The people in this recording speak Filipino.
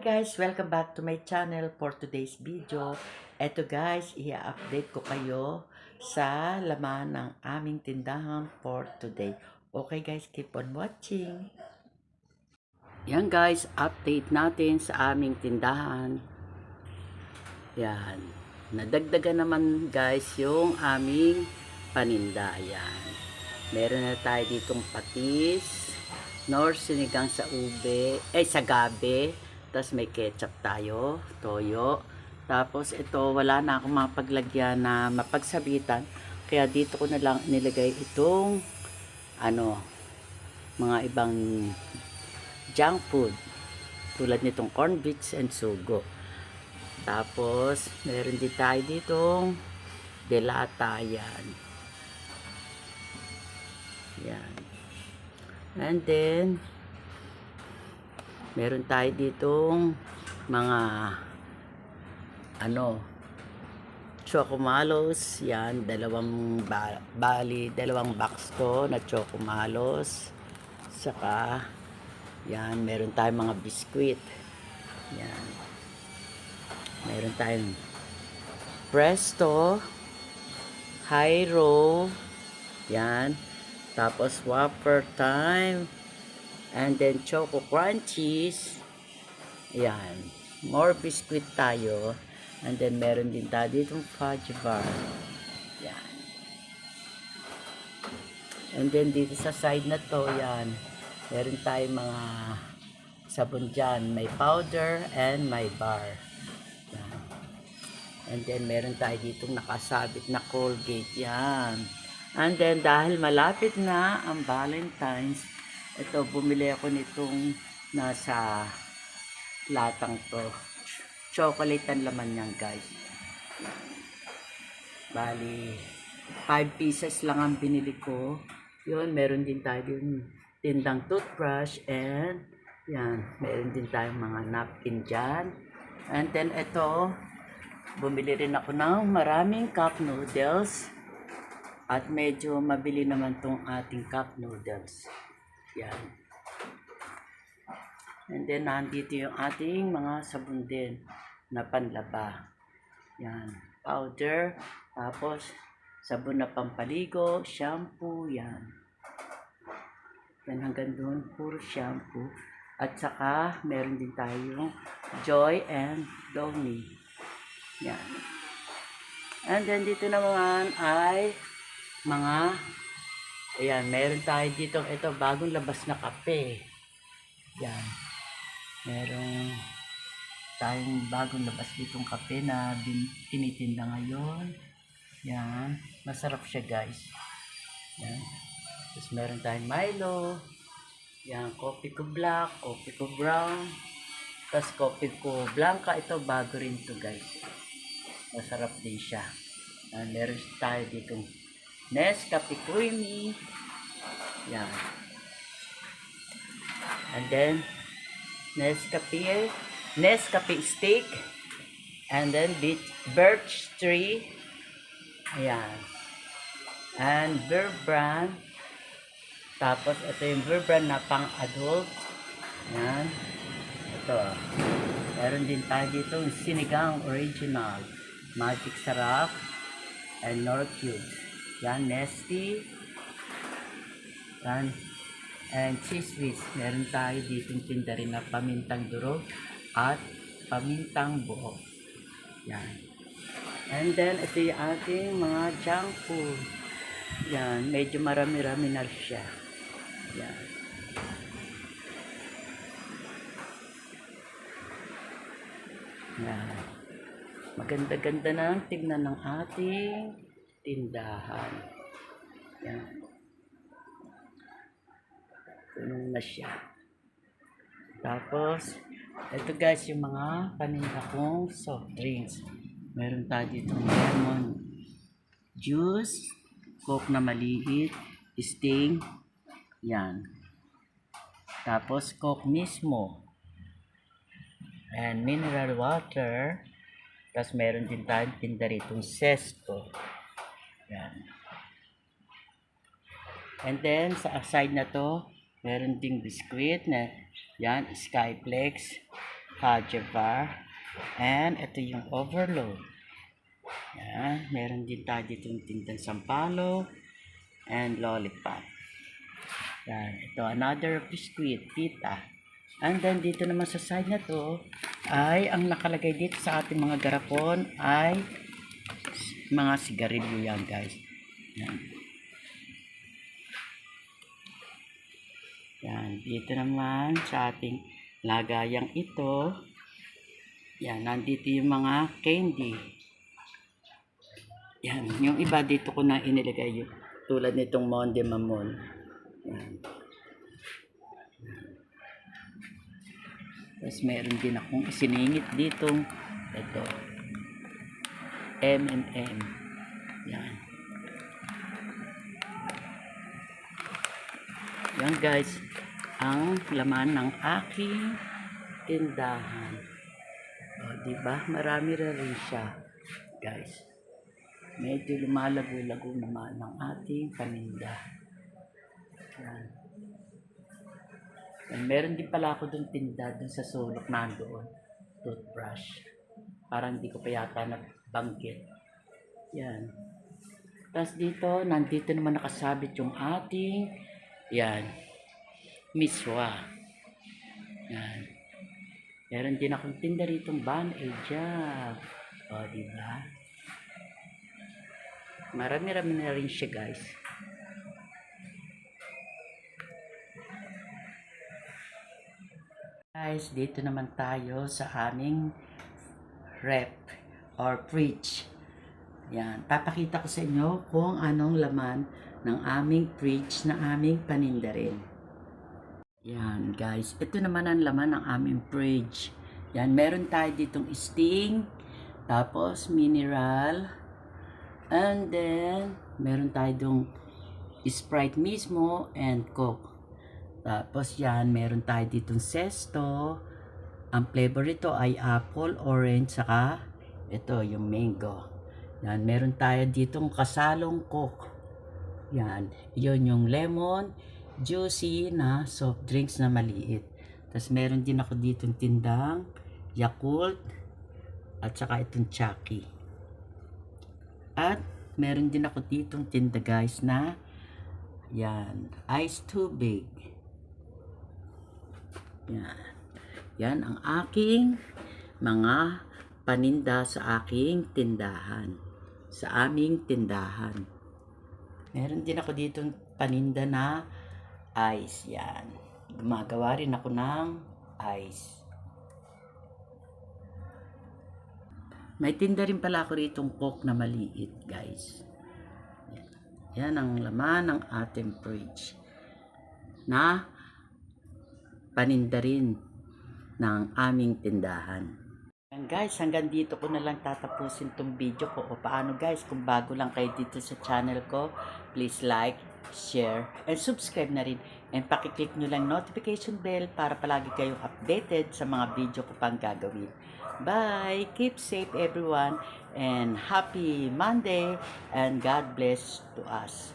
guys, welcome back to my channel for today's video. Eto guys, i-update ko kayo sa laman ng aming tindahan for today. Okay guys, keep on watching. Yan guys, update natin sa aming tindahan. Yan, nadagdagan naman guys yung aming paninda. Yan, meron na tayo ditong patis, nor sinigang sa sa gabi. Tapos may ketchup tayo, toyo. Tapos ito, wala na akong mapaglagyan na mapagsabitan. Kaya dito ko na lang nilagay itong mga ibang junk food. Tulad nitong corn beef and sugo. Tapos, meron din tayo ditong delata yan. Yan. And then, meron tayo ditong mga chocomalos. Yan, dalawang box to na chocomalos. Saka yan, meron tayong mga biskwit. Yan. Meron tayong Presto, Hyro. Yan. Tapos Whopper Time. And then Choco Crunchies. Yan. More biscuit tayo. And then meron din tayo ditong fudge bar. Yan. And then dito sa side na to, yan. Meron tayo mga sabon dyan. May powder and may bar. Yan. And then meron tayo ditong nakasabit na Colgate. Yan. And then dahil malapit na ang Valentine's, ito, bumili ako nitong nasa latang to. Chocolate ang laman niyan, guys. Bali, 5 pieces lang ang binili ko. Yun, meron din tayo yung tindang toothbrush and yan, meron din tayong mga napkin dyan. And then ito, bumili rin ako ng maraming cup noodles. At medyo mabili naman tong ating cup noodles. Yan. And then, nandito yung ating mga sabon din na panlaba. Yan. Powder. Tapos, sabon na pampaligo. Shampoo. Yan. Yan hanggang doon. Puro shampoo. At saka, meron din tayong Joy and Downy. Yan. And then, dito naman ay mga ayan, meron tayo dito, ito, bagong labas na kape. Yan. Meron tayong bagong labas ditong kape na tinitinda ngayon. Yan. Masarap siya, guys. Yan. Tapos meron tayong Milo. Yan, coffee ko black, coffee ko brown. Tapos coffee ko blanca. Ito, bago rin to, guys. Masarap din siya. Yan, meron tayo ditong Nescafe Creamy. Yan. And then Nescafe Stick. And then Birch Tree. Ayan. And Bear Brand. Tapos ito yung Bear Brand na pang adult. Ayan. Ito. Meron din tayo dito yung Sinigang Original. Magic Sarap. And Nor Cubes. Yan, Nesty. Yan. And cheese whiz. Meron tayo dito tinda rin na pamintang durog at pamintang buo. Yan. And then, ito yung ating mga junk food. Yan. Medyo marami-rami na siya. Yan. Yan. Maganda-ganda na ang tignan ng ating tindahan. Yan. Puno na siya. Tapos, ito guys, yung mga paninda kong soft drinks. Meron tayo dito lemon juice, coke na maliit, Sting. Yan. Tapos, coke mismo. And mineral water. Tapos, meron din tayong tinda ritong Sesto. Yan. And then, sa side na to, meron ding biskuit na, yan, Skyflex. fudge bar. And ito yung overload. Yan. Meron din tayo dito yung tindang sampalo and lollipop. Yan. Ito another biscuit, tita. And then dito naman sa side na to ay ang nakalagay dito sa ating mga garapon ay mga sigarilyo yan guys. Yan. Yan. Dito naman sa ating lagayang ito. Yan. Nandito yung mga candy. Yan. Yung iba dito ko na inilagay yung tulad nitong Monde Mamon. Yan. Tapos meron din akong isiningit dito. Ito. M&M. Yan. Yan guys. Ang laman ng aking tindahan. O, diba? Marami rin siya. Guys. Medyo lumalago-lago naman ng ating paninda. Yan. And meron din pala ako dun tinda dun sa sulok nandoon. Toothbrush. Parang hindi ko pa yata nabanggit. Yan. Tapos dito, nandito naman nakasabit yung ating yan. Miswa. Yan. Meron din akong tinda ritong Ban-Aid. O, diba? Marami-rami na rin siya guys. Guys, dito naman tayo sa aming rep or fridge. Yan, papakita ko sa inyo kung anong laman ng aming fridge na aming paninda rin. Yan guys, ito naman ang laman ng aming fridge. Yan, meron tayo ditong Sting, tapos mineral, and then meron tayo ditong Sprite mismo and Coke. Tapos yan, meron tayo ditong Zesto. Ang flavor ito ay apple, orange, saka ito yung mango. Yan, meron tayo ditong kasalong Coke. Yan, yun yung lemon, juicy na soft drinks na maliit. Tapos meron din ako ditong tindang Yakult at saka itong Chucky. At meron din ako ditong tinda guys na yan, ice tubig. Yan. Yan ang aking mga paninda sa aking tindahan. Sa aming tindahan. Meron din ako dito paninda na ice. Yan. Gumagawa rin ako ng ice. May tinda rin pala ako ditong Coke na maliit, guys. Yan ang laman ng ating fridge. Na paninda rin ng aming tindahan. And guys, hanggang dito ko na lang tatapusin tong video ko. O paano guys, kung bago lang kayo dito sa channel ko, please like, share, and subscribe na rin. And pakiclick nyo lang notification bell para palagi kayong updated sa mga video ko pang gagawin. Bye! Keep safe everyone and happy Monday and God bless to us.